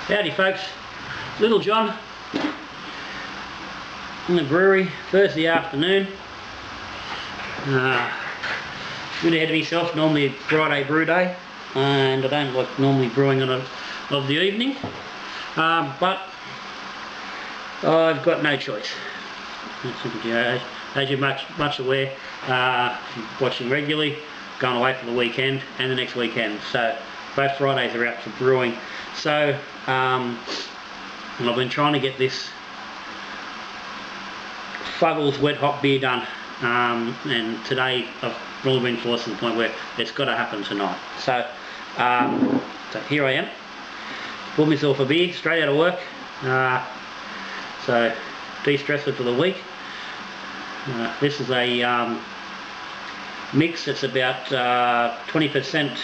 Howdy folks, Little John in the brewery, Thursday afternoon. Good ahead of myself, normally a Friday brew day, and I don't like normally brewing on of the evening, but I've got no choice. As you're much aware, watching regularly, going away for the weekend and the next weekend, so both Fridays are out for brewing. So I've been trying to get this Fuggles wet hop beer done, and today I've really been forced to the point where it's got to happen tonight. So, so here I am, bought myself a beer straight out of work, so de-stressor for the week. This is a mix that's about 20%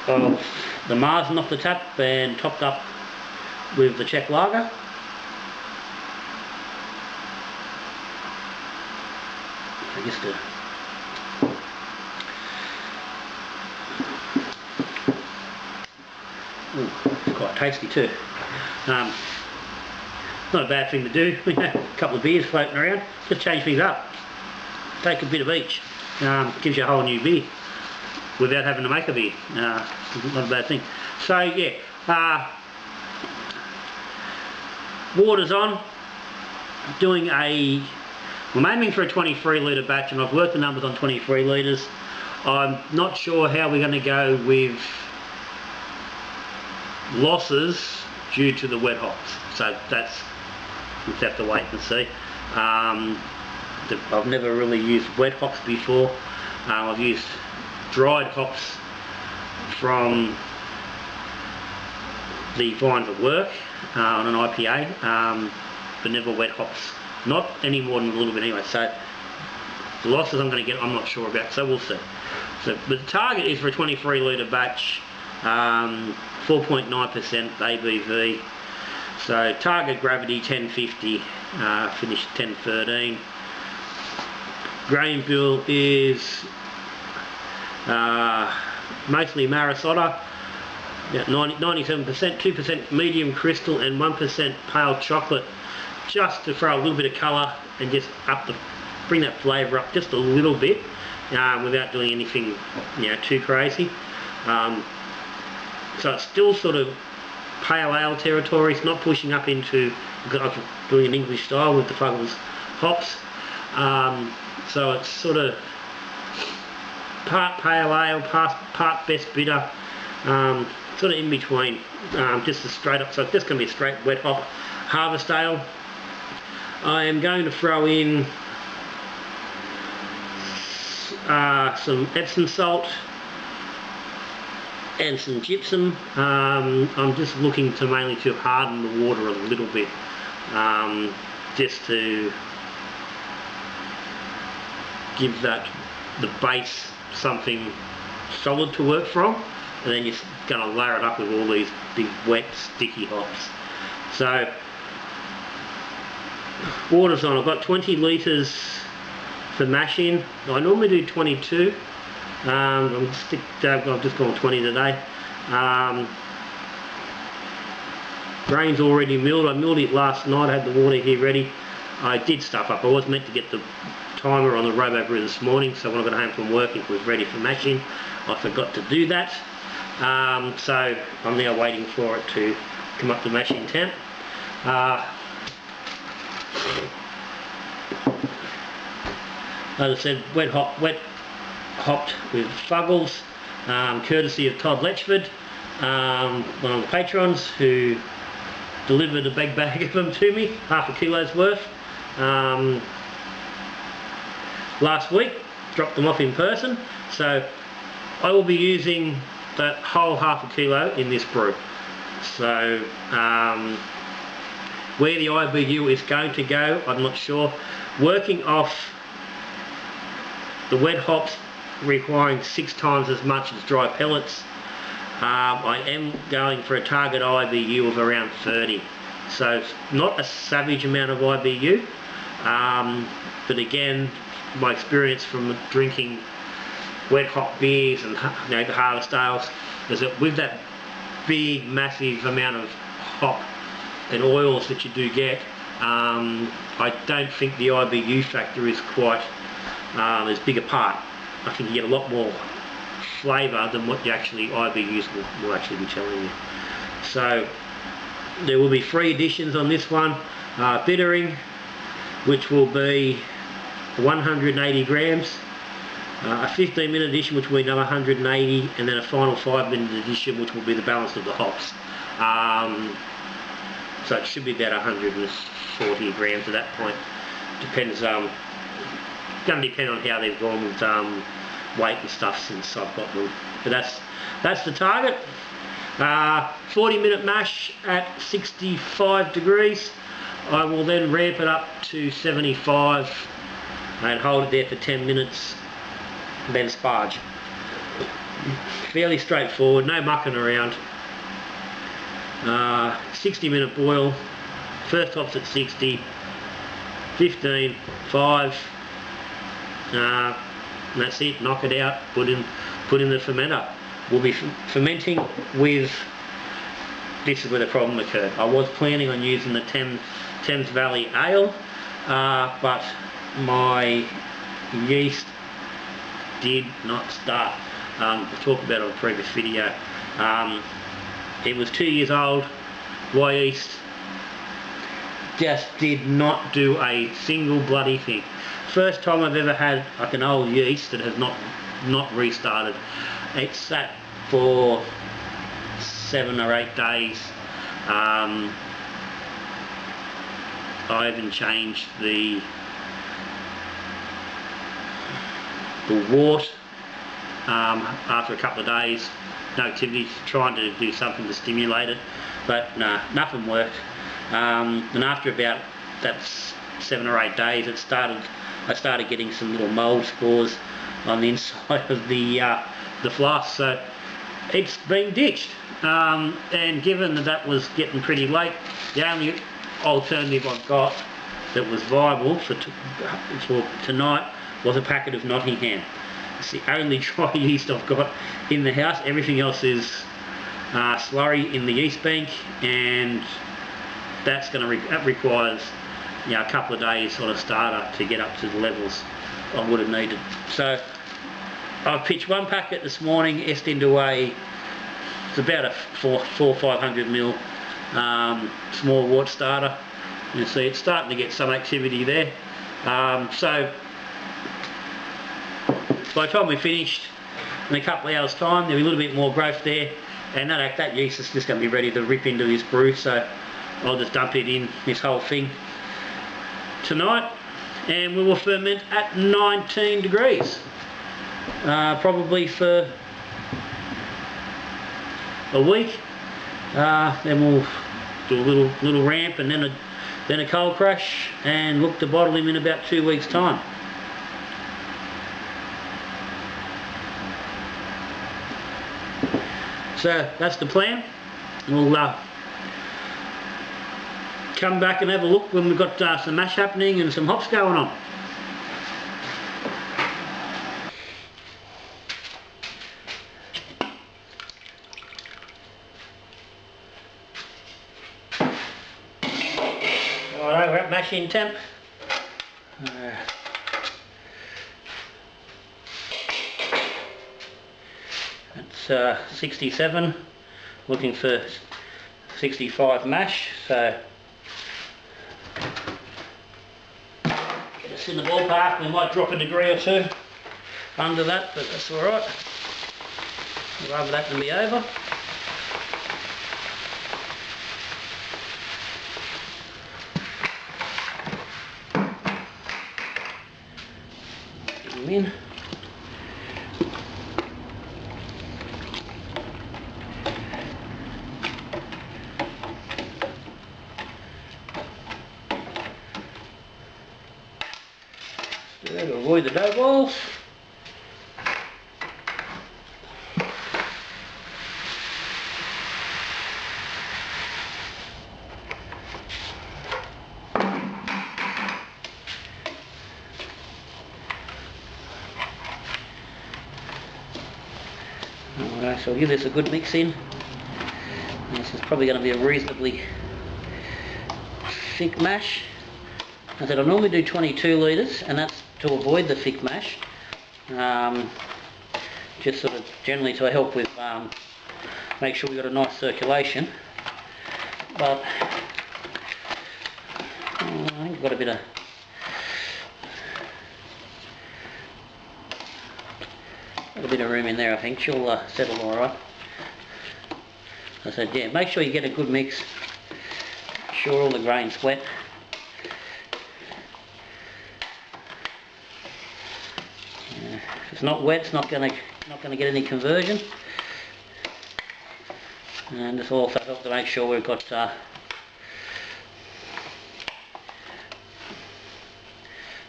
of the Marzen off the tap and topped up with the Czech lager. It's quite tasty too. Not a bad thing to do. A couple of beers floating around, just change things up. Take a bit of each. Gives you a whole new beer without having to make a beer. Not a bad thing. So yeah, water's on. I'm aiming for a 23 litre batch, and I've worked the numbers on 23 litres. I'm not sure how we're going to go with losses due to the wet hops. So we'll have to wait and see. I've never really used wet hops before. I've used dried hops from the vines at work on an IPA, but never wet hops. Not any more than a little bit anyway. So the losses I'm going to get, I'm not sure about. So we'll see. So, but the target is for a 23 litre batch, 4.9% ABV. So target gravity 1050, finish 1013. Grain bill is mostly Marisota, about 97%, 2% medium crystal and 1% pale chocolate, just to throw a little bit of colour and just bring that flavour up just a little bit, without doing anything too crazy. So it's still sort of pale ale territory. It's not pushing up into doing an English style with the Fuggles hops. So it's sort of part pale ale, part best bitter, sort of in between. Just a straight up. So it's just going to be a straight wet hop harvest ale. I am going to throw in some Epsom salt and some gypsum. I'm just looking mainly to harden the water a little bit, just to give the base something solid to work from, and then you're going to layer it up with all these big wet sticky hops. So water's on. I've got 20 litres for mashing. I normally do 22. I've just gone 20 today. Grain's already milled. I milled it last night. I had the water here ready. I did stuff up. I was meant to get the timer on the Robobrew this morning, so when I got home from work it was ready for mashing. I forgot to do that. So I'm now waiting for it to come up to mashing temp. As I said, wet hopped with Fuggles, courtesy of Todd, one of the patrons, who delivered a big bag of them to me, half a kilo's worth, last week. Dropped them off in person, so I will be using that whole half a kilo in this brew. So where the IBU is going to go, I'm not sure. Working off the wet hops requiring 6 times as much as dry pellets, I am going for a target IBU of around 30. So it's not a savage amount of IBU, but again, my experience from drinking wet hop beers and the harvest ales, is that with that big massive amount of hop and oils that you do get, I don't think the IBU factor is quite as big a part. I think you get a lot more flavour than what you actually IBUs will actually be telling you. So there will be 3 additions on this one. Bittering, which will be 180 grams, a 15-minute addition which will be another 180, and then a final 5-minute addition which will be the balance of the hops. So it should be about 140 grams at that point. Depends, going to depend on how they've gone with weight and stuff since I've got them. But that's the target. 40-minute mash at 65 degrees. I will then ramp it up to 75 and hold it there for 10 minutes, then sparge. Fairly straightforward, no mucking around. 60-minute boil, first hops at 60, 15, 5, and that's it, knock it out, put in the fermenter. We'll be fermenting with, this is where the problem occurred. I was planning on using the Thames Valley Ale, but my yeast did not start. We'll talk about it on a previous video. It was 2 years old. My yeast just did not do a single bloody thing. First time I've ever had like an old yeast that has not restarted. It sat for 7 or 8 days. I even changed the wort after a couple of days. No activity, trying to do something to stimulate it, but nah, nothing worked. And after about that 7 or 8 days, I started getting some little mould spores on the inside of the flask, so it's been ditched. And given that was getting pretty late, the only alternative I've got that was viable for tonight was a packet of Nottingham. It's the only dry yeast I've got in the house. Everything else is slurry in the yeast bank, and that requires, you know, a couple of days on a starter to get up to the levels I would have needed. So I've pitched one packet this morning, it's into it's about a 400-500 ml small wort starter. You see it's starting to get some activity there. So by the time we're finished, in a couple of hours time, there'll be a little bit more growth there, and that yeast is just going to be ready to rip into this brew, so I'll just dump it in this whole thing tonight, and we will ferment at 19 degrees, probably for a week. Then we'll do a little ramp, and then a cold crush, and look to bottle him in about 2 weeks' time. So that's the plan. We'll come back and have a look when we've got some mash happening and some hops going on. Alright, we're at mashing temp. It's 67, looking for 65 mash, so get us in the ballpark. We might drop a degree or two under that, but that's alright. I'd rather that than be over. Get them in. To avoid the dough balls. Alright, so I'll give this a good mix in. This is probably going to be a reasonably thick mash. I said I normally do 22 litres, and that's to avoid the thick mash. Just sort of generally to help with make sure we've got a nice circulation. But I think we've got a bit of room in there. I think she'll settle alright. I said, yeah, make sure you get a good mix. Make sure all the grain's wet. If it's not wet, it's not going to get any conversion. And this will also help to make sure we've got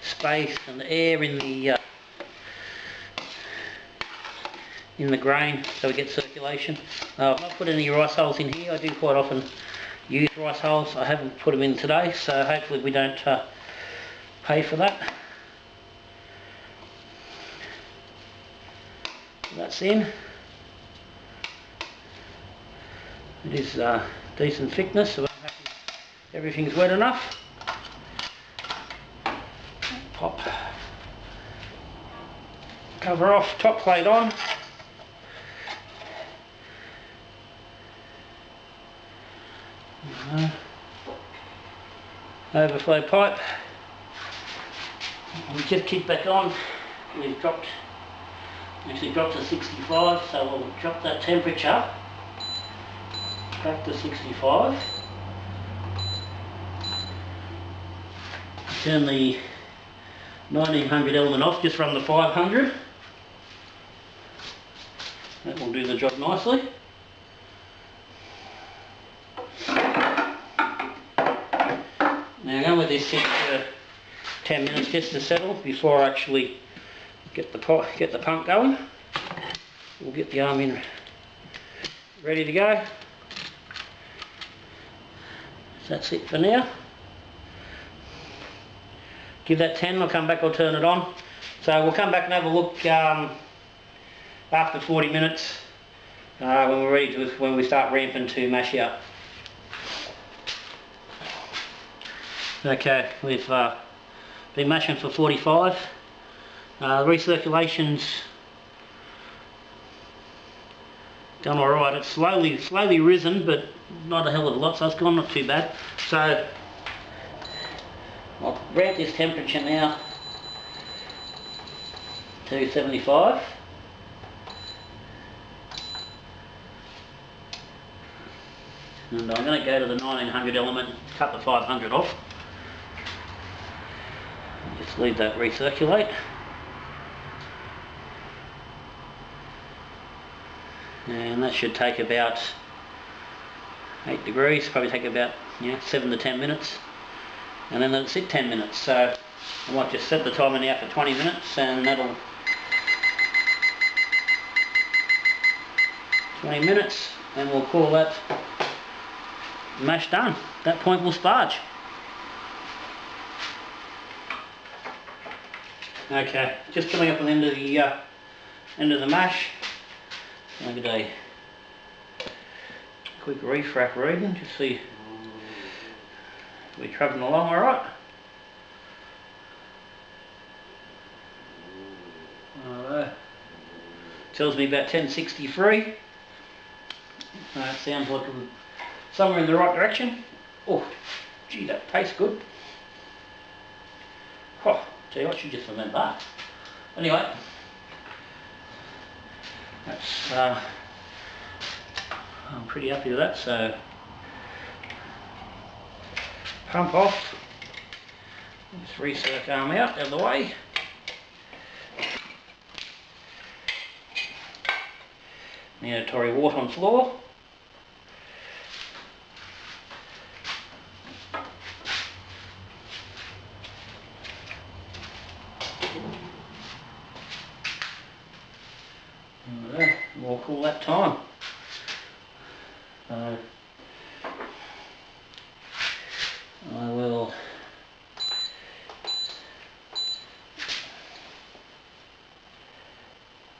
space and air in the grain, so we get circulation. I've not put any rice hulls in here. I do quite often use rice hulls. I haven't put them in today, so hopefully we don't pay for that. That's in. It is decent thickness, so I'm happy everything's wet enough. Pop cover off, top plate on. Overflow pipe. We just kick back on. We've actually dropped to 65, so we'll drop that temperature back to 65. Turn the 1900 element off, just run the 500. That will do the job nicely. Now I'm going to let this sit for 10 minutes just to settle before I actually get the pump going. We'll get the arm in ready to go. So that's it for now. Give that 10, I'll come back, I'll turn it on. So we'll come back and have a look after 40 minutes when we're ready to, when we start ramping to mash out. Okay, we've been mashing for 45. The recirculation's done alright. It's slowly risen, but not a hell of a lot, so it's gone not too bad. So I'll ramp this temperature now to 75. And I'm going to go to the 1900 element, cut the 500 off. Just leave that recirculate. And that should take about 8 degrees, probably take about 7 to 10 minutes. And then let it sit 10 minutes. So I might just set the timer now for 20 minutes, and that'll 20 minutes, and we'll call that mash done. At that point we'll sparge. Okay, just coming up on the end of the mash. I'll get a quick refrac reading to see if we're travelling along alright. Tells me about 1063. It sounds like I'm somewhere in the right direction. Oh, gee, that tastes good. Oh, tell you what, you just ferment that. Anyway, that's I'm pretty happy with that. So pump off. Just recirc arm out of the way. Mandatory wort on floor. We'll call that time. I will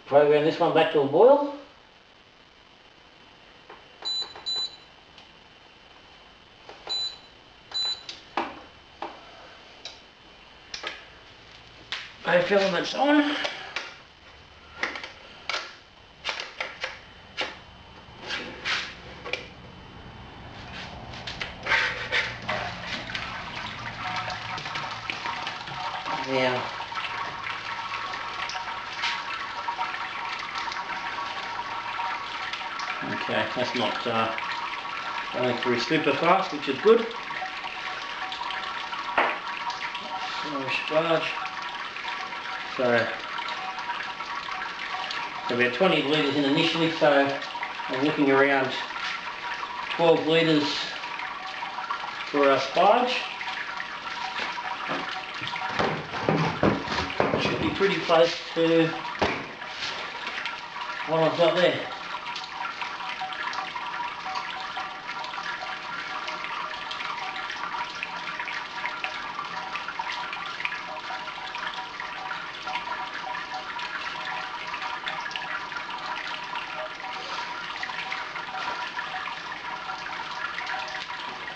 program this one back to a boil. filaments on. Now, okay, that's not going through super fast, which is good. Sponge. So about 20 litres in initially, so I'm looking around 12 litres for our sponge. Should be pretty close to what I've got there.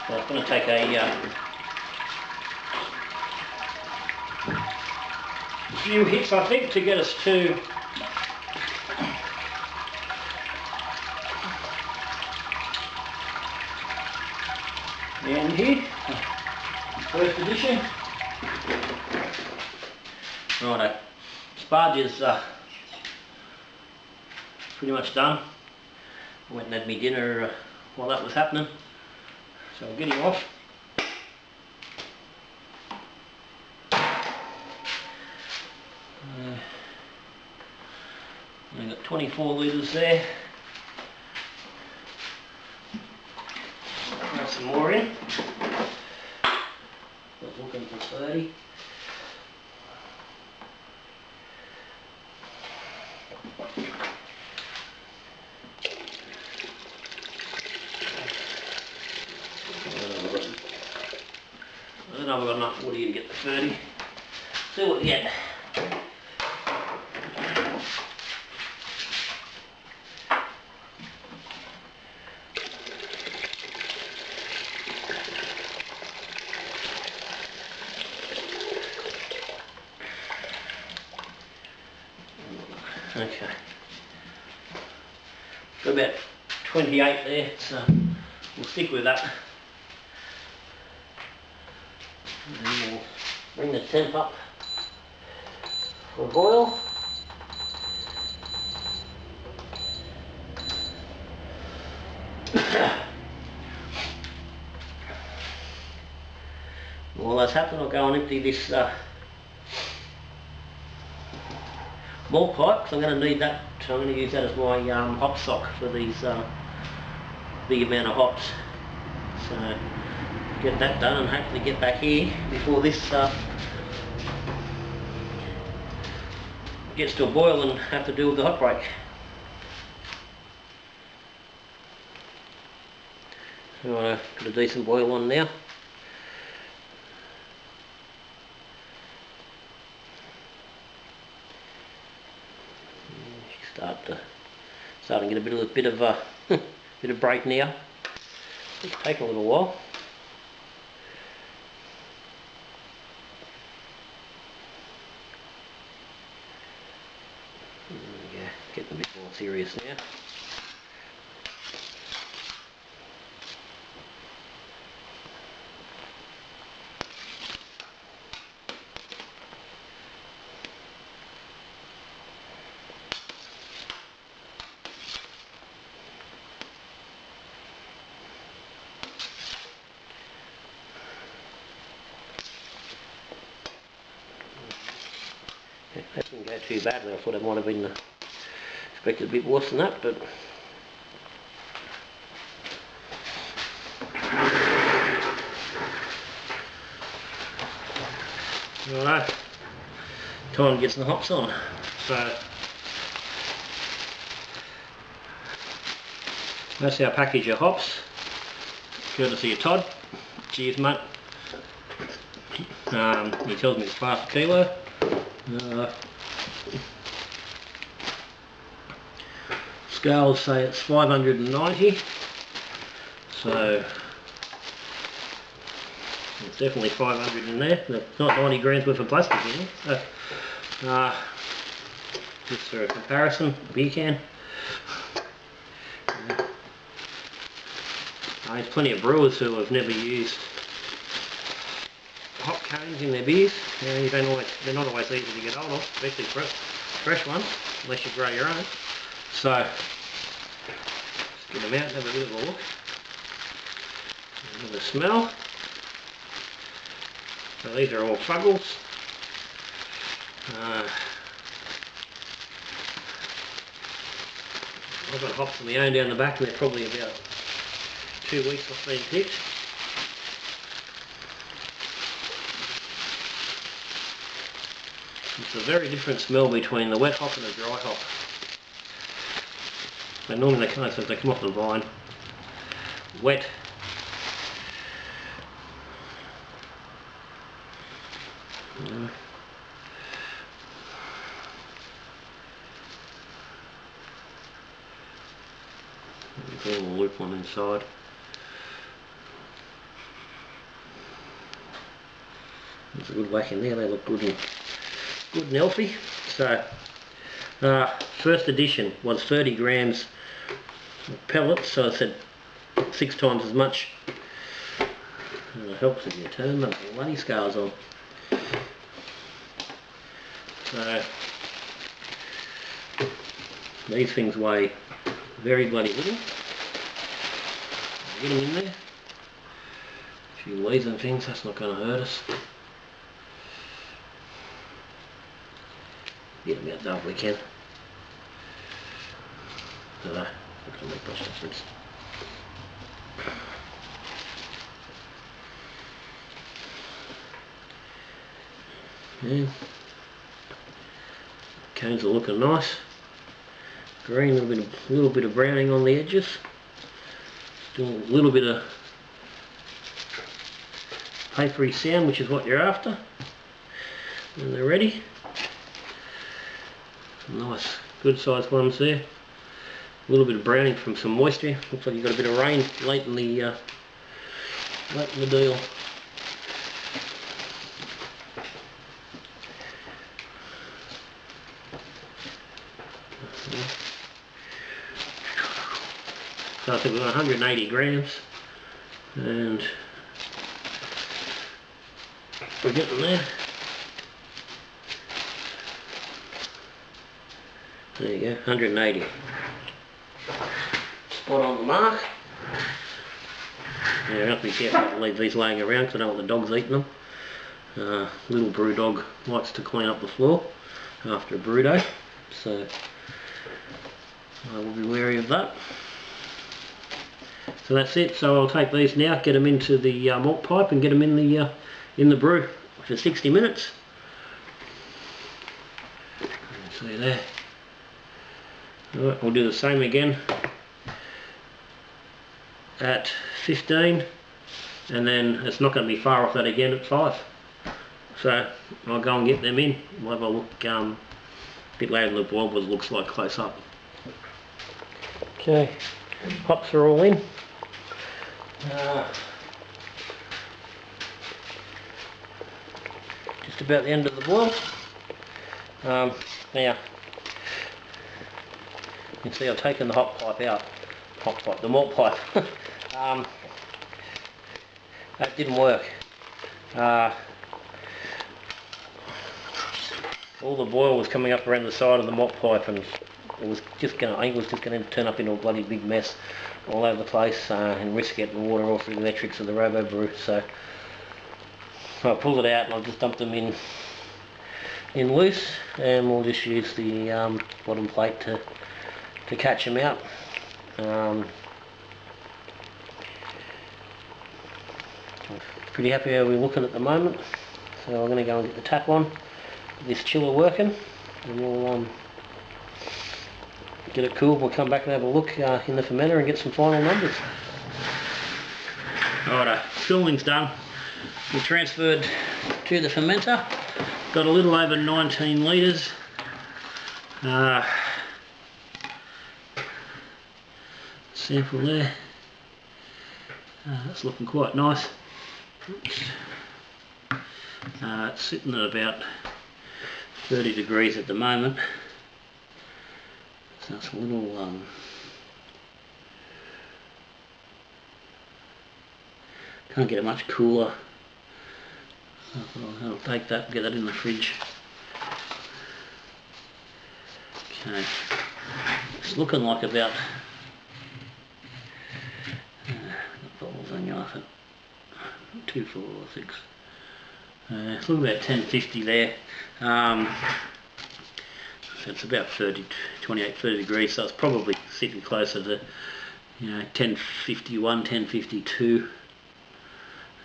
So it's going to take a few hits, I think, to get us to the end here. First edition. Righto, sponge is pretty much done. I went and had me dinner while that was happening. So I'll get him off. I've got 24 litres there. Add some more in. I was looking for 30. I don't know if I've got enough water to get the 30. See what we get. Okay. Got about 28 there, so we'll stick with that. And then we'll bring the temp up for a boil. While that's happening, I'll go and empty this malt pipe, because I'm going to need that. So I'm going to use that as my hop sock for these big amount of hops. So get that done and hopefully get back here before this gets to a boil and have to deal with the hot break. So I've got a decent boil on now. Starting to get a bit of break now. It's taken a little while. Yeah, getting a bit more serious now. That didn't go too badly. I thought it might have been expected a bit worse than that, but alright, time to get some hops on. So that's our package of hops, courtesy of Todd. Cheers, mate. He tells me it's half a kilo. Scales say it's 590, so it's definitely 500 in there. There's not 90 grams worth of plastic in there. Just for a comparison, beer can. There's plenty of brewers who have never used hop cones in their beers. They're not always easy to get hold of, especially fresh ones, unless you grow your own. So let's get them out and have a bit of a look. Another smell. So these are all Fuggles. I've got hops of my own down the back, and they're probably about 2 weeks off being picked. It's a very different smell between the wet hop and the dry hop. And normally they come off the vine. Wet. There's a little loop on inside. There's a good whack in there. They look good and healthy. So, first edition was 30 grams of pellets, so I said 6 times as much. And it helps if you turn the bloody scales on. So, these things weigh very bloody little. Get them in there. A few leads and things, that's not going to hurt us. Get them out there if we can. So that can make much difference. Yeah. Cones are looking nice. Green, a little bit of browning on the edges. Still a little bit of papery sound, which is what you're after. And they're ready. Nice, good sized ones there. A little bit of browning from some moisture. Looks like you've got a bit of rain late in the deal. So I think we've got 180 grams, and we're getting there. There you go, 180. Spot on the mark. Yeah, I have to be careful not to leave these laying around because I don't want the dogs eating them. Little brew dog likes to clean up the floor after a brew day, so I will be wary of that. So that's it. So I'll take these now, get them into the malt pipe, and get them in the brew for 60 minutes. See there. Alright, we'll do the same again at 15, and then it's not going to be far off that again at 5. So I'll go and get them in. We'll have a look a bit later in the boil what it looks like close up. Okay, hops are all in. Just about the end of the boil. Now you can see I've taken the hop pipe out. The malt pipe. That didn't work. All the boil was coming up around the side of the malt pipe, and it was just going. I think it was just going to turn up into a bloody big mess all over the place, and risk getting water off the electrics of the Robobrew. So I pulled it out and I've just dumped them in loose, and we'll just use the bottom plate to catch them out. Pretty happy how we're looking at the moment. So I'm going to go and get the tap on, get this chiller working, and we'll get it cool. We'll come back and have a look in the fermenter and get some final numbers. Alright, filling's done. We transferred to the fermenter. Got a little over 19 litres. Sample there. That's looking quite nice. It's sitting at about 30 degrees at the moment, so it's a little can't get it much cooler. I'll take that and get that in the fridge. Okay, it's looking like about bubbles hanging off it. 2, 4, 6. It's looking about 1050 there. So it's about 28, 30 degrees, so it's probably sitting closer to, you know, 1051, 1052.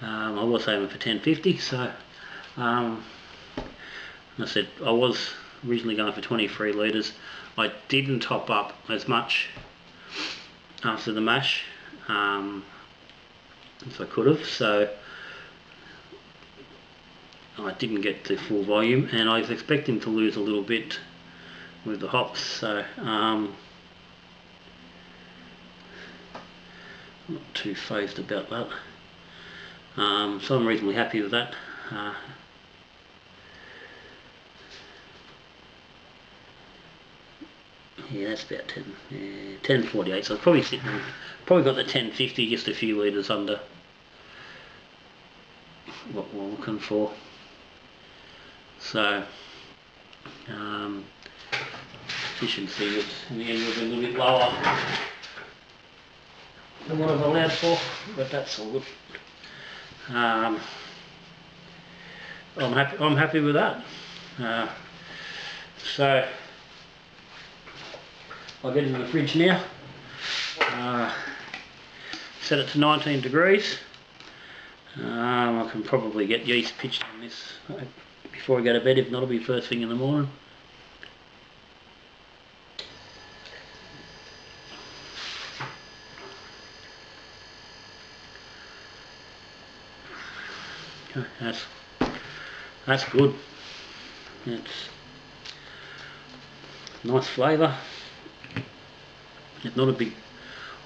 I was aiming for 1050, so I said I was originally going for 23 litres. I didn't top up as much after the mash as I could have, so I didn't get the full volume, and I was expecting to lose a little bit with the hops, so I'm not too phased about that. So I'm reasonably happy with that. Yeah, that's about 1048, so it's probably probably got the 1050, just a few litres under what we're looking for. So efficiency was, in the end, was a little bit lower than what I've allowed for, but that's all good. I'm happy with that. So I'll get it in the fridge now. Set it to 19 degrees. I can probably get yeast pitched on this before I go to bed. If not, it'll be first thing in the morning. Okay, that's good. It's nice flavour. There's not a big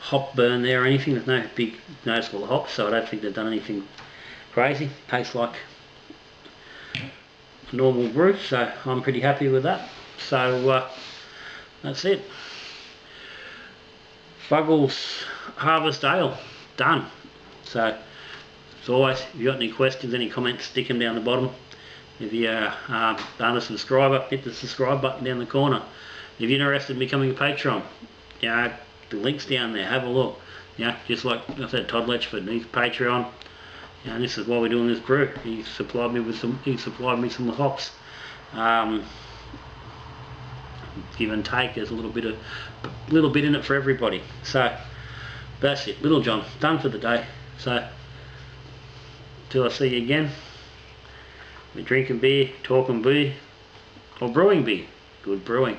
hop burn there or anything. There's no big noticeable hops, so I don't think they've done anything crazy. Tastes like a normal brew, so I'm pretty happy with that. So that's it. Fuggles Harvest Ale done. So as always, if you've got any questions, any comments, stick them down the bottom. If you aren't a subscriber, hit the subscribe button down the corner. If you're interested in becoming a patron, the link's down there, have a look. Just like I said, Todd Letchford, he's Patreon. This is why we're doing this brew. He supplied me some hops. Give and take, there's a little bit in it for everybody. So that's it, Little John, done for the day. So till I see you again, we're drinking beer, talking beer, or brewing beer. Good brewing.